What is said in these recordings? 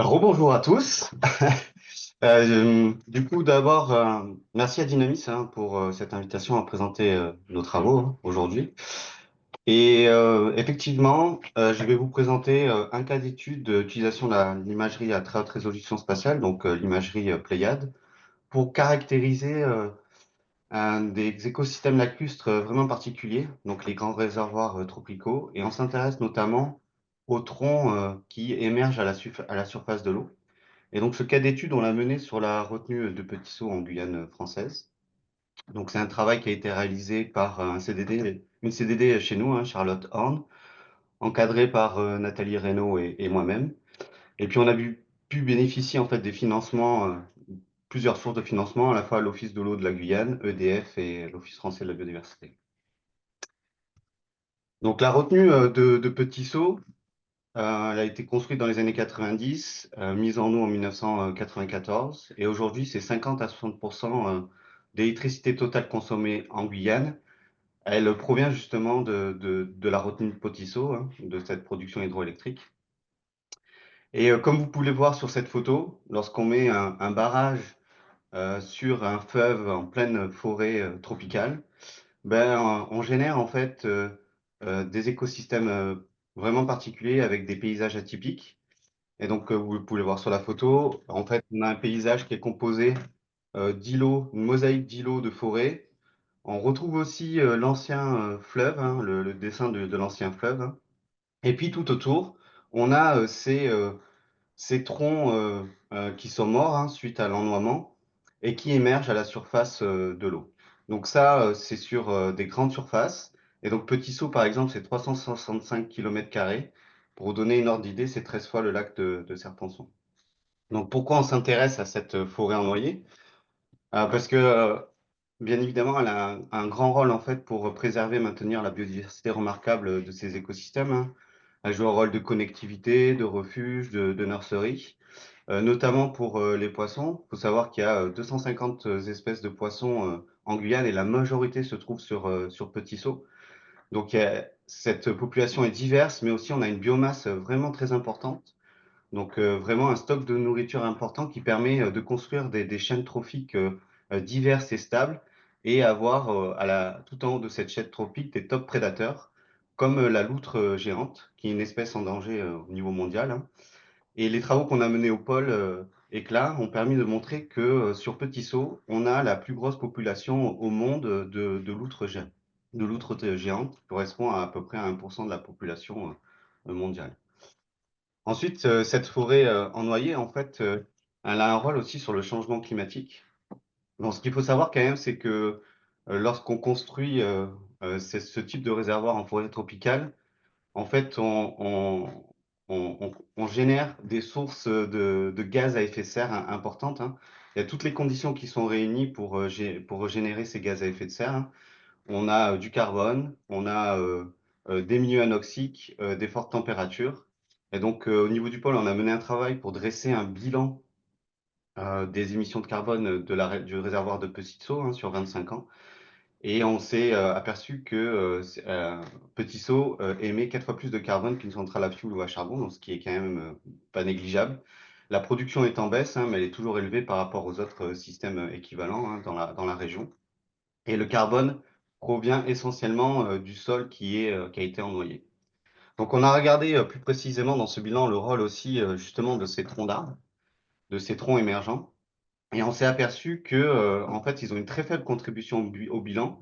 Rebonjour à tous. Du coup, d'abord, merci à Dynamis pour cette invitation à présenter nos travaux aujourd'hui. Et effectivement, je vais vous présenter un cas d'étude d'utilisation de l'imagerie à très haute résolution spatiale, donc l'imagerie Pléiade, pour caractériser un des écosystèmes lacustres vraiment particuliers, donc les grands réservoirs tropicaux. Et on s'intéresse notamment aux troncs qui émergent à la surface de l'eau. Et donc, ce cas d'étude, on l'a mené sur la retenue de Petits-Saut en Guyane française. Donc, c'est un travail qui a été réalisé par une CDD chez nous, Charlotte Horn, encadrée par Nathalie Reynaud et moi-même. Et puis, pu bénéficier en fait des financements, plusieurs sources de financement, à la fois l'Office de l'eau de la Guyane, EDF et l'Office français de la biodiversité. Donc, la retenue de Petits-Saut, elle a été construite dans les années 90, mise en eau en 1994, et aujourd'hui, c'est 50 à 60% d'électricité totale consommée en Guyane. Elle provient justement de la retenue de Potisseau, de cette production hydroélectrique. Et comme vous pouvez le voir sur cette photo, lorsqu'on met un barrage sur un fleuve en pleine forêt tropicale, on génère en fait des écosystèmes vraiment particuliers avec des paysages atypiques. Et donc, vous pouvez le voir sur la photo. En fait, on a un paysage qui est composé d'îlots, une mosaïque d'îlots de forêt. On retrouve aussi l'ancien fleuve, le dessin de l'ancien fleuve, hein. Et puis tout autour, on a ces troncs qui sont morts suite à l'ennoiement et qui émergent à la surface de l'eau. Donc ça, c'est sur des grandes surfaces. Et donc Petit Saut, par exemple, c'est 365 km². Pour vous donner une ordre d'idée, c'est 13 fois le lac de Serpenson. Donc pourquoi on s'intéresse à cette forêt en noyer? Parce que bien évidemment, elle a un grand rôle en fait pour préserver et maintenir la biodiversité remarquable de ces écosystèmes, hein. Elle joue un rôle de connectivité, de refuge, de nurserie, notamment pour les poissons. Il faut savoir qu'il y a 250 espèces de poissons en Guyane et la majorité se trouve sur Petit Saut. Donc cette population est diverse, mais aussi on a une biomasse vraiment très importante. Donc vraiment un stock de nourriture important qui permet de construire des chaînes trophiques diverses et stables et avoir tout en haut de cette chaîne trophique des top prédateurs comme la loutre géante, qui est une espèce en danger au niveau mondial, hein. Et les travaux qu'on a menés au pôle Éclat ont permis de montrer que sur Petit Saut, on a la plus grosse population au monde de loutres géantes, qui correspond à peu près à 1% de la population mondiale. Ensuite, cette forêt en noyer, en fait, elle a un rôle aussi sur le changement climatique. Donc, ce qu'il faut savoir quand même, c'est que lorsqu'on construit ce type de réservoir en forêt tropicale, en fait, on génère des sources de gaz à effet de serre importantes, hein. Il y a toutes les conditions qui sont réunies pour générer ces gaz à effet de serre, hein. On a du carbone, on a des milieux anoxiques, des fortes températures. Et donc, au niveau du pôle, on a mené un travail pour dresser un bilan des émissions de carbone du réservoir de Petit-Saut sur 25 ans. Et on s'est aperçu que Petit-Saut émet 4 fois plus de carbone qu'une centrale à fioul ou à charbon, donc ce qui est quand même pas négligeable. La production est en baisse, mais elle est toujours élevée par rapport aux autres systèmes équivalents dans la région. Et le carbone provient essentiellement du sol qui a été ennoyé. Donc on a regardé plus précisément dans ce bilan le rôle aussi justement de ces troncs d'arbres, de ces troncs émergents. Et on s'est aperçu que en fait ils ont une très faible contribution au bilan.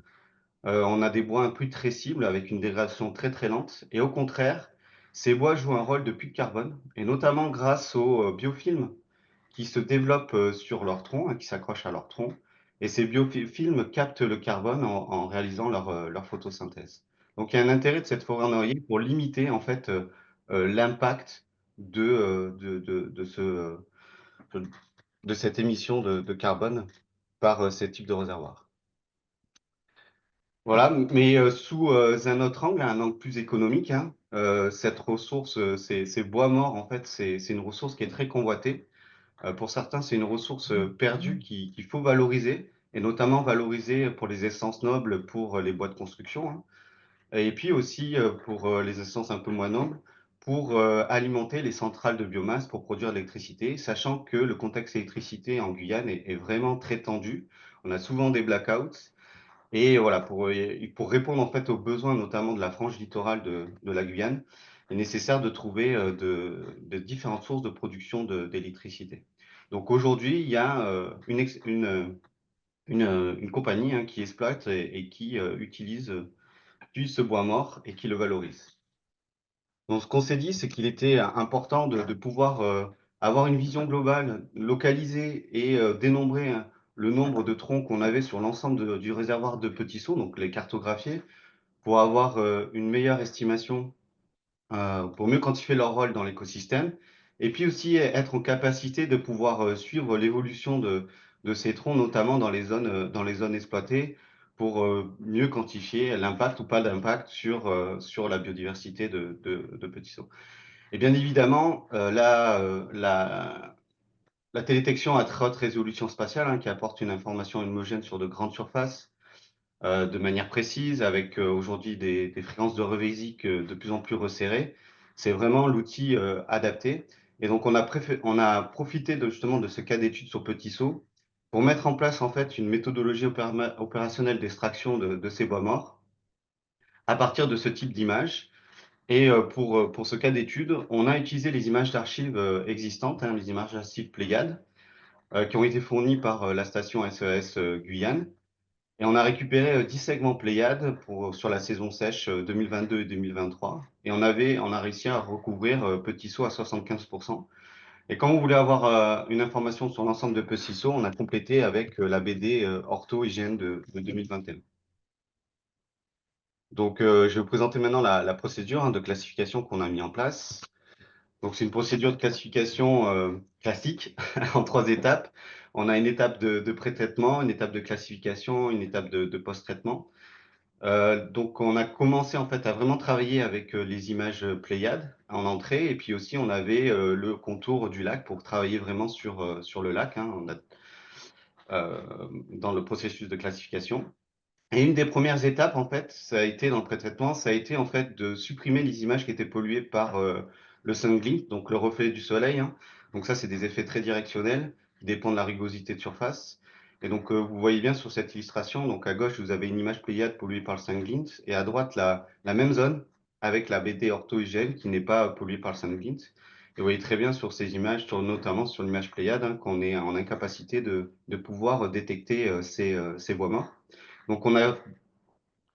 On a des bois incompressibles avec une dégradation très très lente. Et au contraire, ces bois jouent un rôle de puits de carbone, et notamment grâce aux biofilms qui se développent sur leur tronc, qui s'accrochent à leur tronc. Et ces biofilms captent le carbone en réalisant leur photosynthèse. Donc il y a un intérêt de cette forêt en noyer pour limiter en fait l'impact de de cette émission de carbone par ces types de réservoirs. Voilà, mais sous un autre angle, un angle plus économique, cette ressource, ces bois morts, en fait, c'est une ressource qui est très convoitée. Pour certains, c'est une ressource perdue qu'il faut valoriser, et notamment valoriser pour les essences nobles, pour les bois de construction, hein. Et puis aussi pour les essences un peu moins nobles, pour alimenter les centrales de biomasse pour produire de l'électricité, sachant que le contexte électricité en Guyane est vraiment très tendu. On a souvent des blackouts et voilà, pour répondre en fait aux besoins notamment de la frange littorale de la Guyane, il est nécessaire de trouver de différentes sources de production d'électricité. Donc aujourd'hui, il y a une compagnie hein, qui exploite et qui utilise ce bois mort et qui le valorise. Donc, ce qu'on s'est dit, c'est qu'il était important de pouvoir avoir une vision globale, localiser et dénombrer hein, le nombre de troncs qu'on avait sur l'ensemble du réservoir de Petit Saut, donc les cartographier, pour avoir une meilleure estimation pour mieux quantifier leur rôle dans l'écosystème, et puis aussi être en capacité de pouvoir suivre l'évolution de ces troncs, notamment dans les zones exploitées, pour mieux quantifier l'impact ou pas d'impact sur la biodiversité de Petit Saut. Et bien évidemment, la télédetection à très haute résolution spatiale, hein, qui apporte une information homogène sur de grandes surfaces, de manière précise, avec aujourd'hui des fréquences de révésique de plus en plus resserrées. C'est vraiment l'outil adapté. Et donc, on a profité justement de ce cas d'étude sur Petit Saut pour mettre en place en fait une méthodologie opérationnelle d'extraction de ces bois morts à partir de ce type d'image. Et pour ce cas d'étude, on a utilisé les images d'archives existantes, hein, les images d'archives Pléiades, qui ont été fournies par la station SES Guyane. Et on a récupéré 10 segments Pléiades sur la saison sèche 2022 et 2023. Et on a réussi à recouvrir Petit Saut à 75%. Et quand vous voulez avoir une information sur l'ensemble de Petit Saut, on a complété avec la BD Ortho Hygiène de 2021. Donc, je vais vous présenter maintenant la procédure hein, de classification qu'on a mis en place. Donc, c'est une procédure de classification classique en 3 étapes. On a une étape de pré-traitement, une étape de classification, une étape de post-traitement. Donc, on a commencé en fait à vraiment travailler avec les images Pléiades en entrée, et puis aussi on avait le contour du lac pour travailler vraiment sur le lac hein, dans le processus de classification. Et une des premières étapes, en fait, ça a été dans le pré-traitement, ça a été en fait de supprimer les images qui étaient polluées par le sunglint, donc le reflet du soleil, hein. Donc ça, c'est des effets très directionnels qui dépendent de la rugosité de surface. Et donc, vous voyez bien sur cette illustration, donc à gauche, vous avez une image Pléiade polluée par le sunglint, et à droite, la même zone avec la BD ortho-hygiène qui n'est pas polluée par le sunglint. Et vous voyez très bien sur ces images, notamment sur l'image Pléiade, hein, qu'on est en incapacité de pouvoir détecter ces bois morts. Donc, on a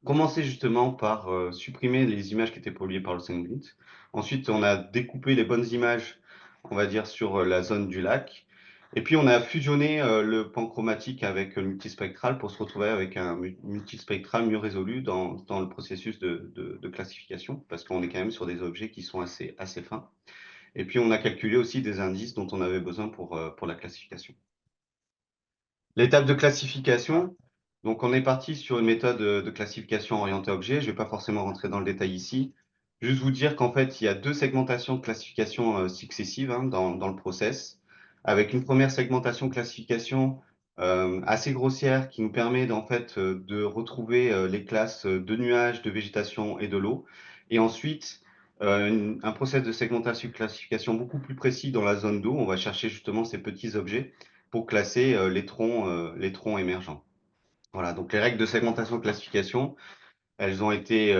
commencé justement par supprimer les images qui étaient polluées par le sunglint. Ensuite, on a découpé les bonnes images, on va dire, sur la zone du lac. Et puis, on a fusionné le pan chromatique avec le multispectral pour se retrouver avec un multispectral mieux résolu dans le processus de classification, parce qu'on est quand même sur des objets qui sont assez fins. Et puis, on a calculé aussi des indices dont on avait besoin pour la classification. L'étape de classification, donc on est parti sur une méthode de classification orientée objet. Je ne vais pas forcément rentrer dans le détail ici. Juste vous dire qu'en fait, il y a 2 segmentations de classification successives hein, dans le process, avec une première segmentation classification assez grossière qui nous permet en fait de retrouver les classes de nuages, de végétation et de l'eau. Et ensuite, un process de segmentation classification beaucoup plus précis dans la zone d'eau. On va chercher justement ces petits objets pour classer les troncs émergents. Voilà, donc les règles de segmentation classification, elles ont été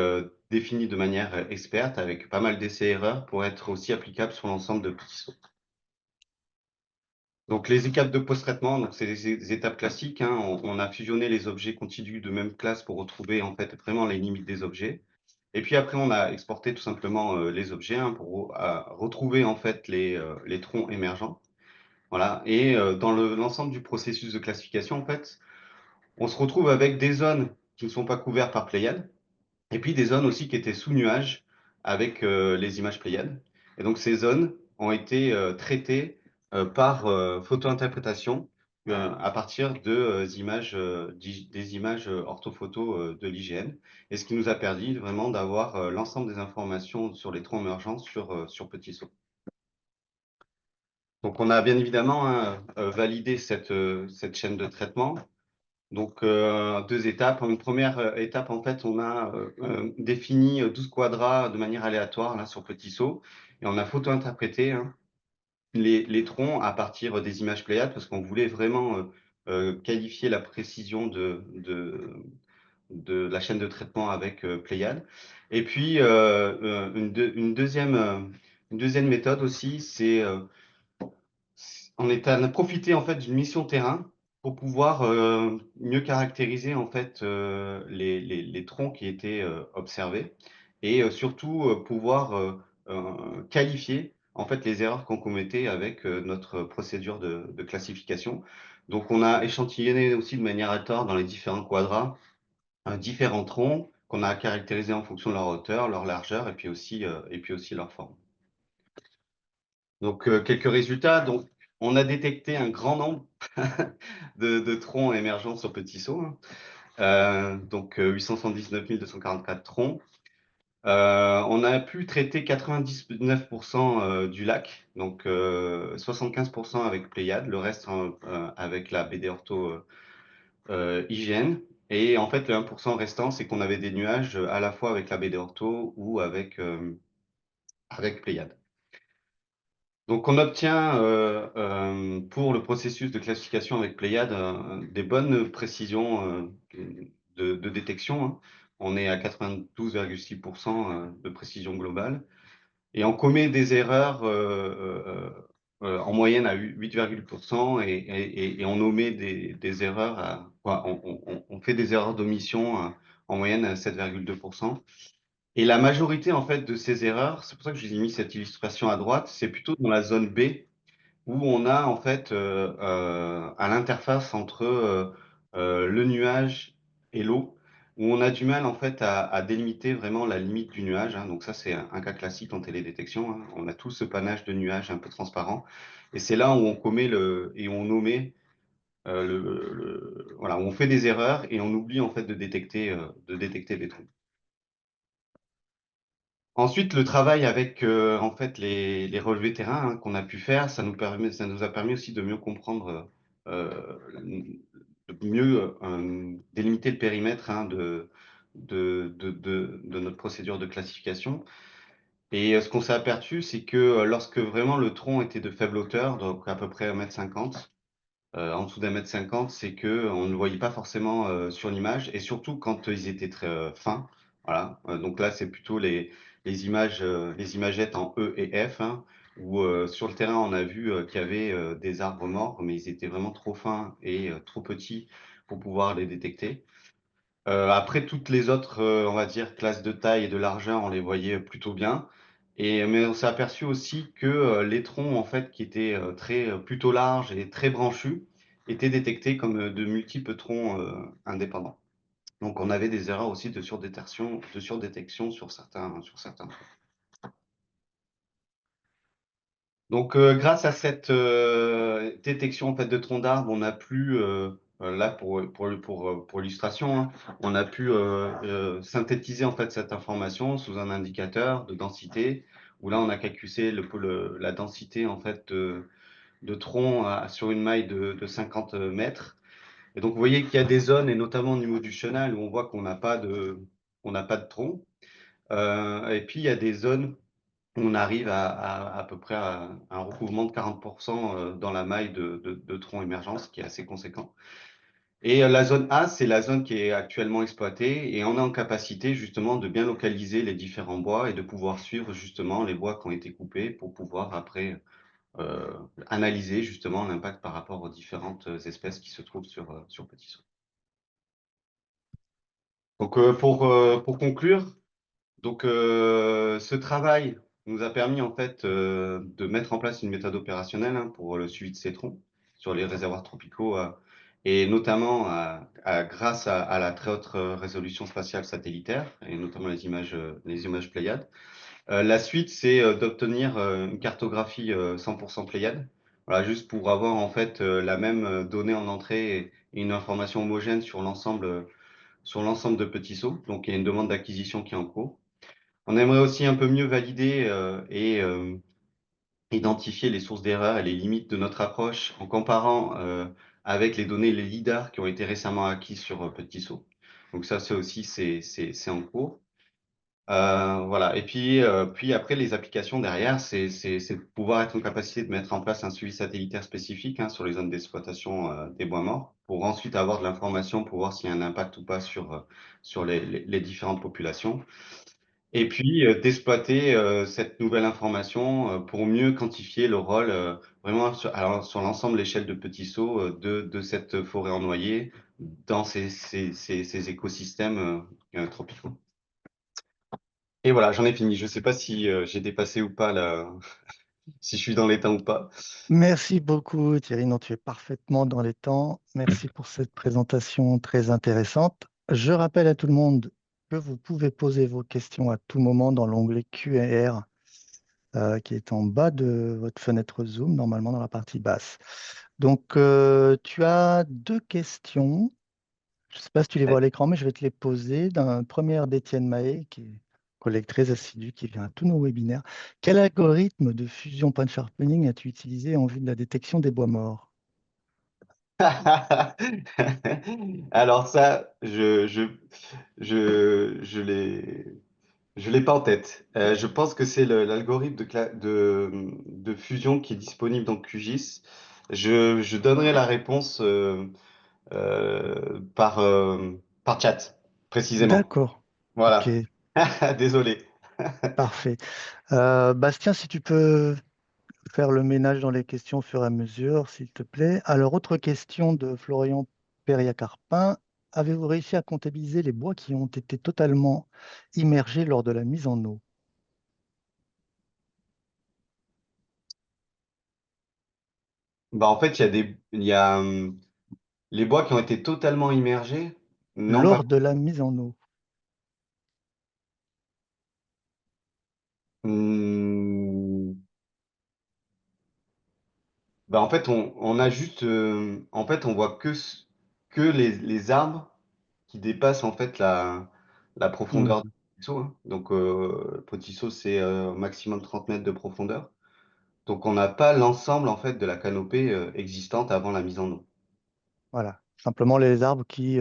définies de manière experte avec pas mal d'essais-erreurs pour être aussi applicables sur l'ensemble de petits sauts. Donc les étapes de post-traitement, donc c'est des étapes classiques, hein, on a fusionné les objets contigus de même classe pour retrouver en fait vraiment les limites des objets. Et puis après, on a exporté tout simplement les objets hein, pour retrouver en fait les troncs émergents. Voilà. Et dans l'ensemble du processus de classification, en fait, on se retrouve avec des zones qui ne sont pas couvertes par Pléiades, et puis des zones aussi qui étaient sous nuages avec les images Pléiades. Et donc ces zones ont été traitées par photo-interprétation à partir des images orthophoto de l'IGN, et ce qui nous a permis vraiment d'avoir l'ensemble des informations sur les troncs émergents sur Petit Saut. Donc on a bien évidemment hein, validé cette chaîne de traitement. Donc 2 étapes. Une première étape, en fait, on a défini 12 quadras de manière aléatoire là, sur Petit Saut. et on a photo-interprété, hein, les troncs à partir des images Pléiades parce qu'on voulait vraiment qualifier la précision de la chaîne de traitement avec Pléiades. Et puis, une deuxième méthode aussi, c'est on a profité en fait d'une mission terrain pour pouvoir mieux caractériser en fait les troncs qui étaient observés et surtout pouvoir qualifier en fait les erreurs qu'on commettait avec notre procédure de classification. Donc on a échantillonné aussi de manière aléatoire dans les différents quadras différents troncs qu'on a caractérisés en fonction de leur hauteur, leur largeur et puis aussi leur forme. Donc, quelques résultats. Donc, on a détecté un grand nombre de troncs émergents sur Petit Saut, hein. Donc, 879 244 troncs. On a pu traiter 99% du lac, donc 75% avec Pléiade, le reste avec la BD Ortho IGN. Et en fait, le 1% restant, c'est qu'on avait des nuages à la fois avec la BD Ortho ou avec Pléiade. Donc, on obtient pour le processus de classification avec Pléiade des bonnes précisions de détection, hein. On est à 92,6% de précision globale. Et on commet des erreurs en moyenne à 8,8% et on omet des erreurs, on fait des erreurs d'omission en moyenne à 7,2%. Et la majorité, en fait, de ces erreurs, c'est pour ça que je vous ai mis cette illustration à droite, c'est plutôt dans la zone B, où on a, en fait, à l'interface entre le nuage et l'eau, où on a du mal, en fait, à délimiter vraiment la limite du nuage, hein. Donc ça, c'est un cas classique en télédétection, hein. On a tout ce panache de nuages un peu transparent. Et c'est là où on commet et on omet voilà, où on fait des erreurs et on oublie, en fait, de détecter des trous. Ensuite, le travail avec en fait les relevés terrain qu'on a pu faire, ça nous a permis aussi de mieux comprendre, de mieux délimiter le périmètre hein, de notre procédure de classification. Et ce qu'on s'est aperçu, c'est que lorsque vraiment le tronc était de faible hauteur, donc à peu près 1,50 m, en dessous d'1,50 m, c'est que on ne le voyait pas forcément sur l'image, et surtout quand ils étaient très fins. Voilà. Donc là, c'est plutôt les imagettes en E et F, hein, où sur le terrain, on a vu qu'il y avait des arbres morts, mais ils étaient vraiment trop fins et trop petits pour pouvoir les détecter. Après, toutes les autres, on va dire, classes de taille et de largeur, on les voyait plutôt bien. Mais on s'est aperçu aussi que les troncs, en fait, qui étaient plutôt larges et très branchus, étaient détectés comme de multiples troncs indépendants. Donc, on avait des erreurs aussi de surdétection sur certains troncs. Donc, grâce à cette détection en fait, de troncs d'arbres, on a pu, là pour l'illustration, hein, on a pu synthétiser en fait cette information sous un indicateur de densité, où là on a calculé la densité en fait de troncs sur une maille de 50 mètres. Et donc vous voyez qu'il y a des zones, et notamment au niveau du chenal, où on voit on n'a pas de tronc. Et puis il y a des zones on arrive à peu près à un recouvrement de 40% dans la maille de troncs émergents, ce qui est assez conséquent. Et la zone A, c'est la zone qui est actuellement exploitée et on est en capacité justement de bien localiser les différents bois et de pouvoir suivre justement les bois qui ont été coupés pour pouvoir après euh, analyser justement l'impact par rapport aux différentes espèces qui se trouvent sur Petit Saut. Donc pour conclure, donc, ce travail nous a permis en fait de mettre en place une méthode opérationnelle hein, pour le suivi de ces troncs sur les réservoirs tropicaux et notamment grâce à la très haute résolution spatiale satellitaire et notamment les images Pléiades. La suite, c'est d'obtenir une cartographie 100% Pléiades, voilà, juste pour avoir en fait la même donnée en entrée et une information homogène sur l'ensemble de petits sauts. Donc, il y a une demande d'acquisition qui est en cours. On aimerait aussi un peu mieux valider et identifier les sources d'erreurs et les limites de notre approche en comparant avec les données, les lidars qui ont été récemment acquis sur Petit Saut. Donc ça, c'est aussi c'est en cours. Voilà. Et puis après, les applications derrière, c'est de pouvoir être en capacité de mettre en place un suivi satellitaire spécifique hein, sur les zones d'exploitation des bois morts, pour ensuite avoir de l'information pour voir s'il y a un impact ou pas sur les différentes populations. Et puis d'exploiter cette nouvelle information pour mieux quantifier le rôle vraiment sur l'ensemble de l'échelle de Petit Saut de cette forêt en noyer dans ces écosystèmes tropicaux. Et voilà, j'en ai fini. Je ne sais pas si j'ai dépassé ou pas si je suis dans les temps ou pas. Merci beaucoup, Thierry. Non, tu es parfaitement dans les temps. Merci pour cette présentation très intéressante. Je rappelle à tout le monde que vous pouvez poser vos questions à tout moment dans l'onglet Q&R qui est en bas de votre fenêtre Zoom, normalement dans la partie basse. Donc, tu as deux questions. Je ne sais pas si tu les vois à l'écran, mais je vais te les poser. D'un première d'Étienne Mahé, qui est un collègue très assidu, qui vient à tous nos webinaires. Quel algorithme de fusion point sharpening as-tu utilisé en vue de la détection des bois morts? Alors ça, je l'ai pas en tête. Je pense que c'est l'algorithme de fusion qui est disponible dans QGIS. Je donnerai la réponse par chat, précisément. D'accord. Ok, Voilà. Désolé. parfait. Bastien, si tu peux faire le ménage dans les questions au fur et à mesure, s'il te plaît. Alors, autre question de Florian Perriacarpin. Avez-vous réussi à comptabiliser les bois qui ont été totalement immergés lors de la mise en eau? Bah, en fait, les bois qui ont été totalement immergés. Non, pas. Lors de la mise en eau. Hmm, bah, en fait, on a juste, en fait, on voit que les arbres qui dépassent en fait la profondeur du Mhm. potisseau, hein. Donc, le potisseau, c'est au maximum 30 mètres de profondeur. Donc, on n'a pas l'ensemble en fait de la canopée existante avant la mise en eau. Voilà. Simplement les arbres qui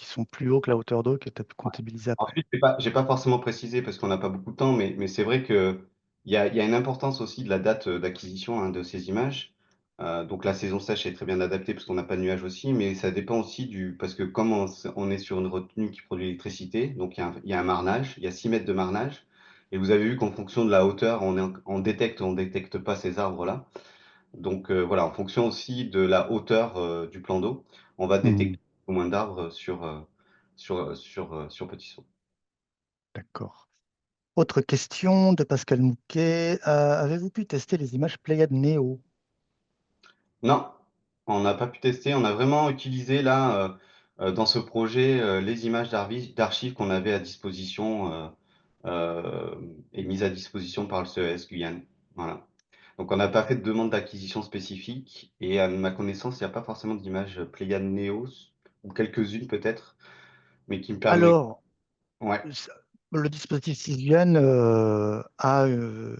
sont plus hauts que la hauteur d'eau qui étaient Ouais. comptabilisés après. Ensuite, j'ai pas forcément précisé parce qu'on n'a pas beaucoup de temps, mais c'est vrai que il y a une importance aussi de la date d'acquisition hein, de ces images. Donc la saison sèche est très bien adaptée parce qu'on n'a pas de nuages aussi, mais ça dépend aussi parce que comme on est sur une retenue qui produit l'électricité, donc il y a un marnage, il y a 6 mètres de marnage, et vous avez vu qu'en fonction de la hauteur, on détecte pas ces arbres-là. Donc voilà, en fonction aussi de la hauteur du plan d'eau, on va Mhm. détecter au moins d'arbres sur Petit Saut. D'accord. Autre question de Pascal Mouquet. Avez-vous pu tester les images Pléiades Néo? Non, on n'a pas pu tester. On a vraiment utilisé là, dans ce projet, les images d'archives qu'on avait à disposition euh, et mises à disposition par le CES Guyane. Voilà. Donc on n'a pas fait de demande d'acquisition spécifique et à ma connaissance, il n'y a pas forcément d'images Pléiades Néos ou quelques-unes peut-être, mais qui me permet. Alors, Ouais, ça- le dispositif Sylviane a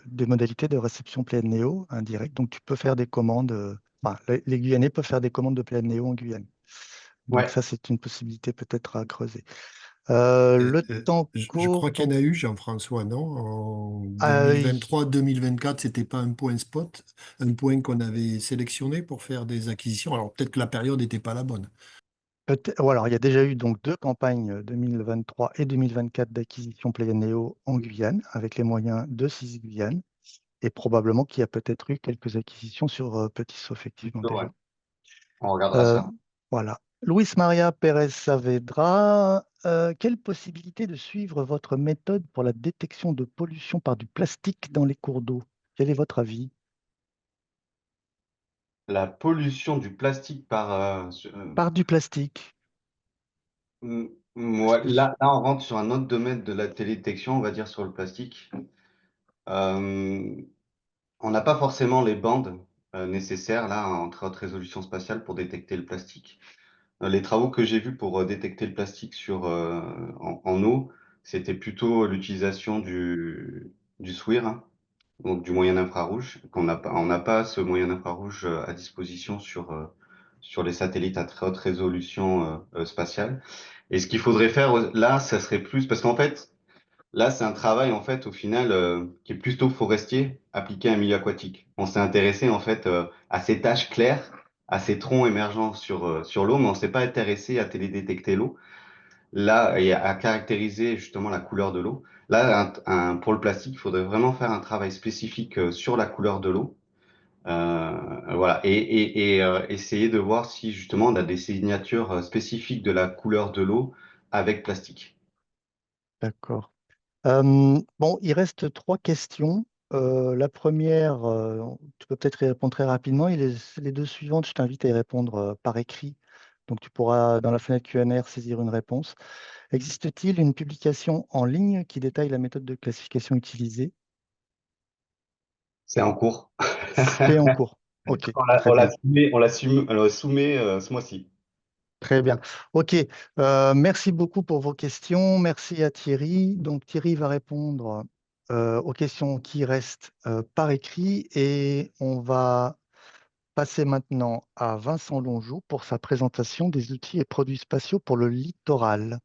des modalités de réception Pléiades Néo indirect, donc tu peux faire des commandes. Enfin, les Guyanais peuvent faire des commandes de Pléiades Néo en Guyane. Donc ouais, ça, c'est une possibilité peut-être à creuser. Euh, Le euh, temps je court, crois qu'il y en donc a eu, Jean-François, non? En euh, 2023-2024, c'était pas un point spot, un point qu'on avait sélectionné pour faire des acquisitions. Alors peut-être que la période n'était pas la bonne. alors, il y a déjà eu donc deux campagnes 2023 et 2024 d'acquisition Pléiades en Guyane avec les moyens de 6 Guyane et probablement qu'il y a peut-être eu quelques acquisitions sur Petit Saut effectivement plutôt, ouais. déjà. On regardera Euh, ça. voilà. Luis Maria Pérez Saavedra, quelle possibilité de suivre votre méthode pour la détection de pollution par du plastique dans les cours d'eau? Quel est votre avis? La pollution du plastique Par du plastique. Est-ce ouais, que là, on rentre sur un autre domaine de la télédétection, on va dire sur le plastique. Euh, on n'a pas forcément les bandes nécessaires là en très haute résolution spatiale pour détecter le plastique. Les travaux que j'ai vus pour détecter le plastique en eau, c'était plutôt l'utilisation du SWIR, hein, donc du moyen infrarouge, on n'a pas ce moyen infrarouge à disposition sur les satellites à très haute résolution spatiale. Et ce qu'il faudrait faire là, ça serait plus, parce qu'en fait, Là, c'est un travail, en fait, au final, qui est plutôt forestier, appliqué à un milieu aquatique. On s'est intéressé, en fait, à ces taches claires, à ces troncs émergents sur l'eau, mais on s'est pas intéressé à télédétecter l'eau. Là, et à caractériser justement la couleur de l'eau. Là, pour le plastique, il faudrait vraiment faire un travail spécifique sur la couleur de l'eau. Voilà, et essayer de voir si justement on a des signatures spécifiques de la couleur de l'eau avec plastique. D'accord. Bon, il reste trois questions. La première, tu peux peut-être y répondre très rapidement. Et les deux suivantes, je t'invite à y répondre par écrit. Donc, tu pourras, dans la fenêtre Q&R, saisir une réponse. Existe-t-il une publication en ligne qui détaille la méthode de classification utilisée? C'est en cours. C'est en cours. OK, très bien. On l'a soumis ce mois-ci. Très bien. OK. Merci beaucoup pour vos questions. Merci à Thierry. Donc, Thierry va répondre aux questions qui restent par écrit et on va passer maintenant à Vincent Longeau pour sa présentation des outils et produits spatiaux pour le littoral.